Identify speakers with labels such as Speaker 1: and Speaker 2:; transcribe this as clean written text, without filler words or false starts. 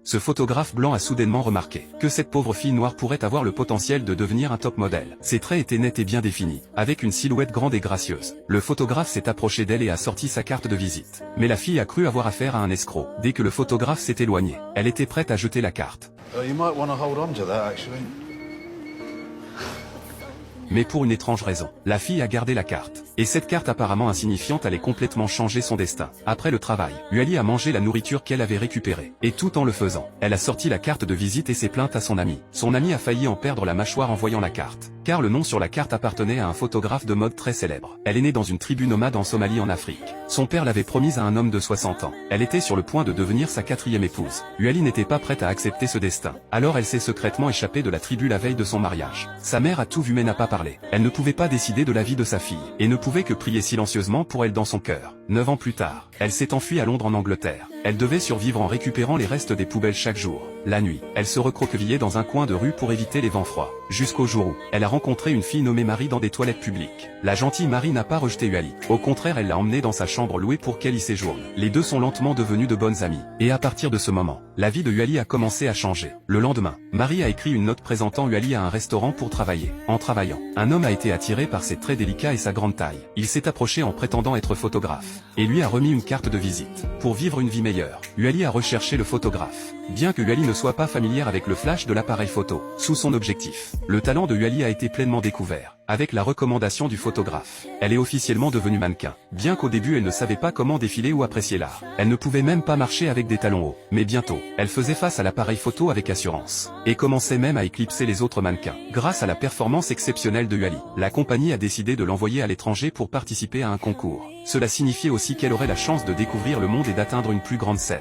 Speaker 1: Ce photographe blanc a soudainement remarqué que cette pauvre fille noire pourrait avoir le potentiel de devenir un top modèle. Ses traits étaient nets et bien définis, avec une silhouette grande et gracieuse. Le photographe s'est approché d'elle et a sorti sa carte de visite. Mais la fille a cru avoir affaire à un escroc. Dès que le photographe s'est éloigné, elle était prête à jeter la carte. Mais pour une étrange raison, la fille a gardé la carte. Et cette carte apparemment insignifiante allait complètement changer son destin. Après le travail, Yuali a mangé la nourriture qu'elle avait récupérée. Et tout en le faisant, elle a sorti la carte de visite et s'est plainte à son ami. Son ami a failli en perdre la mâchoire en voyant la carte. Car le nom sur la carte appartenait à un photographe de mode très célèbre. Elle est née dans une tribu nomade en Somalie en Afrique. Son père l'avait promise à un homme de 60 ans. Elle était sur le point de devenir sa 4e épouse. Yuali n'était pas prête à accepter ce destin. Alors elle s'est secrètement échappée de la tribu la veille de son mariage. Sa mère a tout vu mais n'a pas parlé. Elle ne pouvait pas décider de la vie de sa fille, et ne pouvait que prier silencieusement pour elle dans son cœur. 9 ans plus tard, elle s'est enfuie à Londres en Angleterre. Elle devait survivre en récupérant les restes des poubelles chaque jour. La nuit, elle se recroquevillait dans un coin de rue pour éviter les vents froids. Jusqu'au jour où, elle a rencontré une fille nommée Marie dans des toilettes publiques. La gentille Marie n'a pas rejeté Yuali. Au contraire, elle l'a emmenée dans sa chambre louée pour qu'elle y séjourne. Les deux sont lentement devenus de bonnes amies. Et à partir de ce moment, la vie de Yuali a commencé à changer. Le lendemain, Marie a écrit une note présentant Yuali à un restaurant pour travailler. En travaillant, un homme a été attiré par ses traits délicats et sa grande taille. Il s'est approché en prétendant être photographe, et lui a remis une carte de visite. Pour vivre une vie meilleure, Yuali a recherché le photographe. Bien que Yuali ne soit pas familière avec le flash de l'appareil photo, sous son objectif, le talent de Yuali a été pleinement découvert. Avec la recommandation du photographe, elle est officiellement devenue mannequin. Bien qu'au début elle ne savait pas comment défiler ou apprécier l'art, elle ne pouvait même pas marcher avec des talons hauts. Mais bientôt, elle faisait face à l'appareil photo avec assurance, et commençait même à éclipser les autres mannequins. Grâce à la performance exceptionnelle de Yuali, la compagnie a décidé de l'envoyer à l'étranger pour participer à un concours. Cela signifiait aussi qu'elle aurait la chance de découvrir le monde et d'atteindre une plus grande scène.